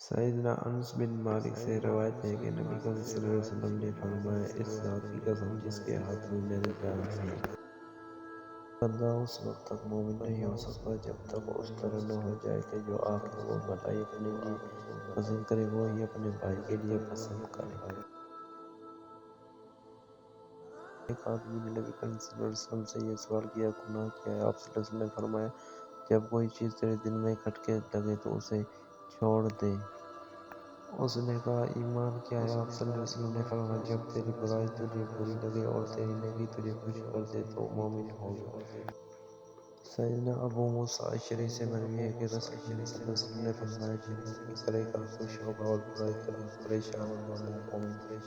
سیدنا انس بن مالک سے روایت ہے کہ نبی کریم صلی اللہ علیہ وسلم نے فرمایا، اس ذات کی قسم جس کے ہاتھ میں میری جان ہے، بندہ اس وقت تک مومن نہیں ہو سکتا جب تک اس طرح نہ ہو جائے کہ جو آخر وہ بھلائی اپنے لیے پسند کرے وہی اپنے بھائی کے لیے پسند کرے۔ ایک آدمی نے نبی کریم صلی اللہ علیہ وسلم سے یہ سوال کیا، گناہ کیا ہے؟ آپ صلی اللہ علیہ وسلم نے فرمایا، جب کوئی چیز تیرے دل میں کھٹکنے لگے تو اسے چھوڑ دے۔ اس نے کہا، ایمان کیا ہے؟ آپ صلی اللہ علیہ وسلم نے فرمایا، جب تیری برائی تجھے بری لگے اور تیری نیکی تجھے خوش کر دے تو مومن ہو گیا۔ سیدنا ابو موسیٰ اشعری سے مروی ہے کہ رسول اللہ صلی اللہ علیہ وسلم نے فرمایا، جو نیکی کرے گا خوش ہوگا اور برائی کرے گا پریشان ہوگا، وہ مومن ہے۔